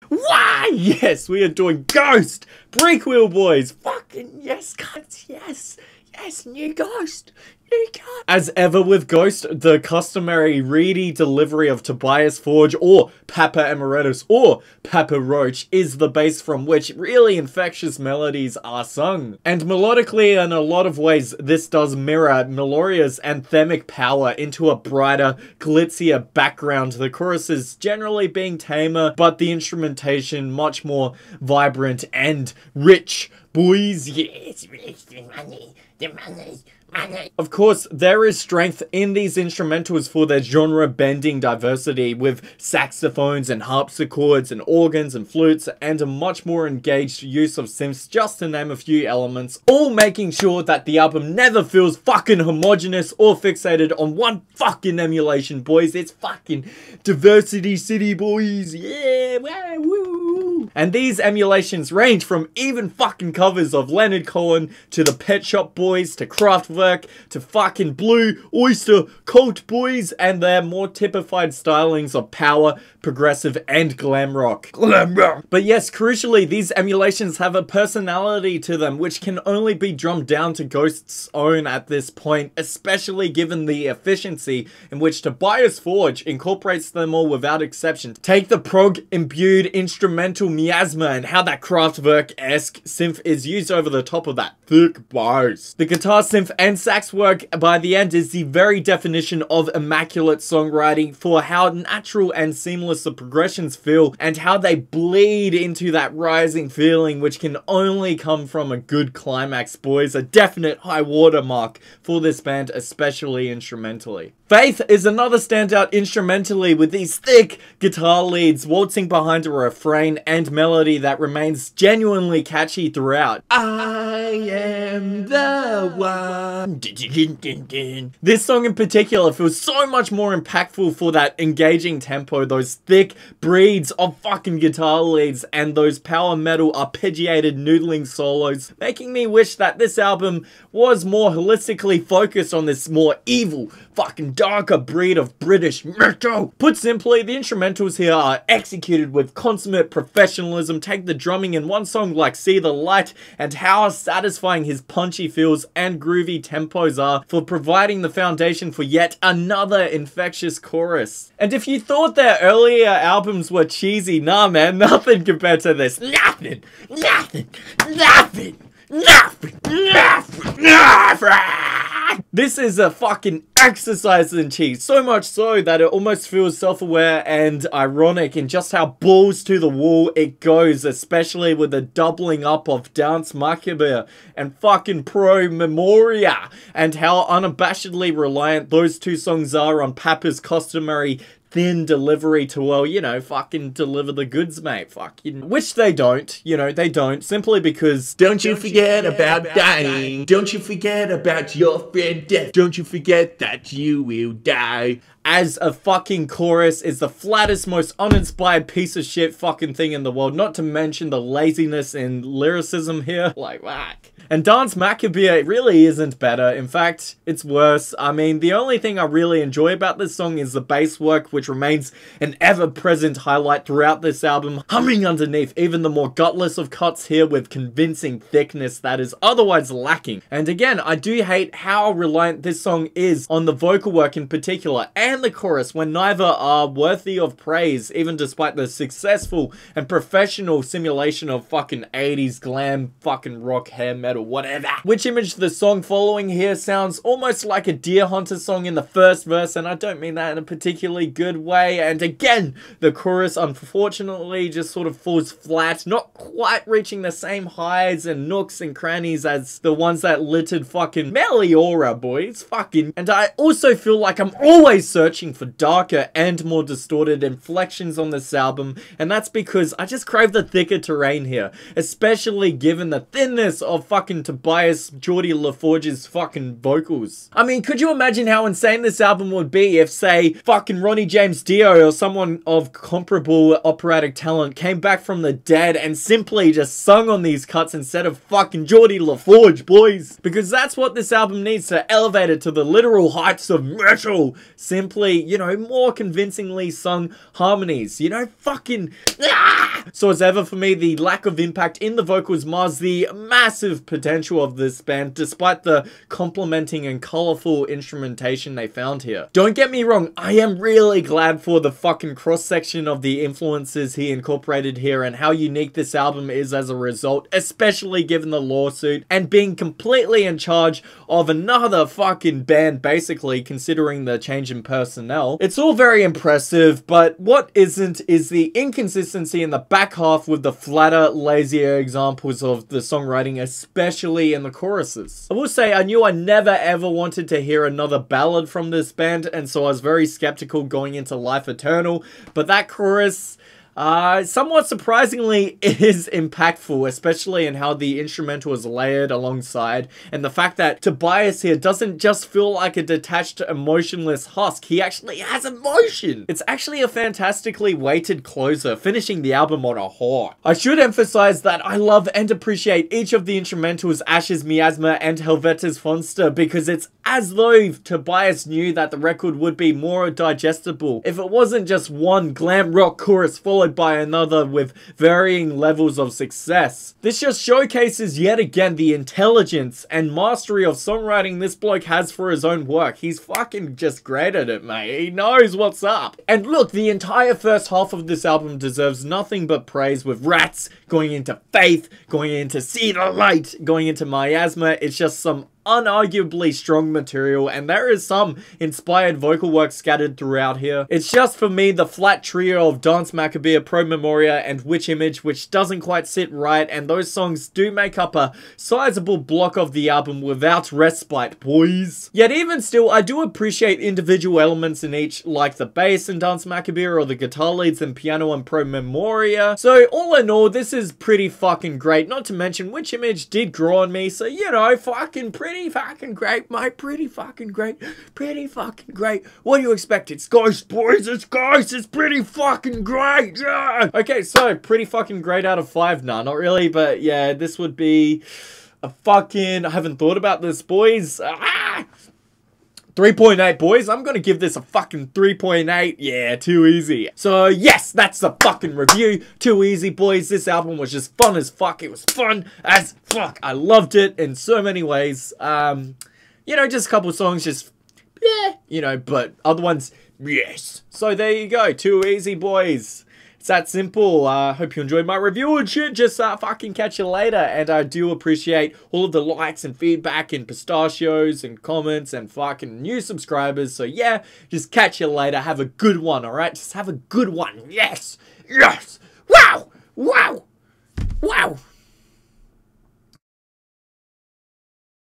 Why? Yes, we are doing Ghost! Prequelle, boys! Fucking yes, guys, yes! Yes, new Ghost! New Ghost! As ever with Ghost, the customary reedy delivery of Tobias Forge or Papa Emeritus or Papa Roach is the base from which really infectious melodies are sung. And melodically, in a lot of ways, this does mirror Meloria's anthemic power into a brighter, glitzier background. The choruses generally being tamer, but the instrumentation much more vibrant and rich. Boys, yes, rich, the money, the money. Of course, there is strength in these instrumentals for their genre-bending diversity with saxophones and harpsichords and organs and flutes and a much more engaged use of synths, just to name a few elements, all making sure that the album never feels fucking homogenous or fixated on one fucking emulation, boys. It's fucking Diversity City, boys. Yeah, wow, woo. And these emulations range from even fucking covers of Leonard Cohen to the Pet Shop Boys to Kraftwerk to fucking Blue Oyster Cult Boys and their more typified stylings of power, progressive, and glam rock. Glam rock! But yes, crucially, these emulations have a personality to them which can only be drummed down to Ghost's own at this point, especially given the efficiency in which Tobias Forge incorporates them all without exception. Take the prog-imbued instrumental miasma and how that Kraftwerk-esque synth is used over the top of that thick bass. The guitar synth and sax work by the end is the very definition of immaculate songwriting for how natural and seamless the progressions feel and how they bleed into that rising feeling which can only come from a good climax, boys. A definite high watermark for this band, especially instrumentally. Faith is another standout instrumentally with these thick guitar leads waltzing behind a refrain and melody that remains genuinely catchy throughout. I am the one. This song in particular feels so much more impactful for that engaging tempo, those thick breeds of fucking guitar leads and those power metal arpeggiated noodling solos, making me wish that this album was more holistically focused on this more evil, fucking darker breed of British metal. Put simply, the instrumentals here are executed with consummate professionalism. Take the drumming in one song like See the Light and how satisfying his punchy feels and groovy tempos are for providing the foundation for yet another infectious chorus. And if you thought their earlier albums were cheesy, nah man, nothing compared to this. Nothing, nothing, nothing. Nothing! Nothing! Nothing! This is a fucking exercise in cheese, so much so that it almost feels self-aware and ironic in just how balls to the wall it goes, especially with the doubling up of Dance Macabre and fucking Pro Memoria, and how unabashedly reliant those two songs are on Papa's customary thin delivery to, well, you know, fucking deliver the goods, mate, fucking, which they don't, you know, they don't, simply because don't you forget about dying, don't you forget about your friend death, don't you forget that you will die. As a fucking chorus is the flattest, most uninspired piece of shit fucking thing in the world, not to mention the laziness in lyricism here, like, whack. And Dance Macabre really isn't better. In fact, it's worse. I mean, the only thing I really enjoy about this song is the bass work, which remains an ever-present highlight throughout this album, humming underneath even the more gutless of cuts here with convincing thickness that is otherwise lacking. And again, I do hate how reliant this song is on the vocal work in particular, and the chorus, when neither are worthy of praise, even despite the successful and professional simulation of fucking 80s glam fucking rock hair metal, whatever. Which image the song following here sounds almost like a Deer Hunter song in the first verse, and I don't mean that in a particularly good way. And again, the chorus unfortunately just sort of falls flat, not quite reaching the same highs and nooks and crannies as the ones that littered fucking Meliora, boys. Fucking. And I also feel like I'm always searching for darker and more distorted inflections on this album, and that's because I just crave the thicker terrain here, especially given the thinness of fucking fucking Tobias Geordie LaForge's fucking vocals. I mean, could you imagine how insane this album would be if, say, fucking Ronnie James Dio or someone of comparable operatic talent came back from the dead and simply just sung on these cuts instead of fucking Geordie LaForge, boys? Because that's what this album needs to elevate it to the literal heights of metal. Simply, you know, more convincingly sung harmonies. You know, fucking... So as ever for me, the lack of impact in the vocals mars the massive potential of this band, despite the complementing and colourful instrumentation they found here. Don't get me wrong, I am really glad for the fucking cross-section of the influences he incorporated here and how unique this album is as a result, especially given the lawsuit and being completely in charge of another fucking band, basically, considering the change in personnel. It's all very impressive, but what isn't is the inconsistency in the back half with the flatter, lazier examples of the songwriting, especially in the choruses. I will say, I knew I never ever wanted to hear another ballad from this band, and so I was very skeptical going into Life Eternal, but that chorus... somewhat surprisingly is impactful, especially in how the instrumental is layered alongside, and the fact that Tobias here doesn't just feel like a detached, emotionless husk, he actually has emotion! It's actually a fantastically weighted closer, finishing the album on a high. I should emphasize that I love and appreciate each of the instrumentals, Ashes Miasma and Helvetes Fonster, because it's as though Tobias knew that the record would be more digestible if it wasn't just one glam rock chorus followed by another with varying levels of success. This just showcases yet again the intelligence and mastery of songwriting this bloke has for his own work. He's fucking just great at it, mate. He knows what's up. And look, the entire first half of this album deserves nothing but praise, with Rats going into Faith, going into See the Light, going into Miasma. It's just some unarguably strong material, and there is some inspired vocal work scattered throughout here. It's just, for me, the flat trio of Dance Macabre, Pro Memoria, and Witch Image which doesn't quite sit right, and those songs do make up a sizable block of the album without respite, boys. Yet even still, I do appreciate individual elements in each, like the bass in Dance Macabre or the guitar leads in Piano and Pro Memoria. So all in all, this is pretty fucking great. Not to mention, Witch Image did grow on me, so you know, fucking pretty fucking great, mate. Pretty fucking great. Pretty fucking great. What do you expect? It's Ghost, boys. It's Ghost. It's pretty fucking great. Yeah. Okay, so pretty fucking great out of 5. Nah, not really, but yeah, this would be a fucking... I haven't thought about this, boys. 3.8, boys. I'm gonna give this a fucking 3.8. Yeah, too easy. So, yes, that's the fucking review. Too easy, boys. This album was just fun as fuck. It was fun as fuck. I loved it in so many ways. You know, just a couple songs, just, yeah, you know, but other ones, yes. So, there you go. Too easy, boys. It's that simple. Hope you enjoyed my review and shit. Just fucking catch you later. And I do appreciate all of the likes and feedback and pistachios and comments and fucking new subscribers. So yeah, just catch you later. Have a good one, alright? Just have a good one. Yes! Yes! Wow!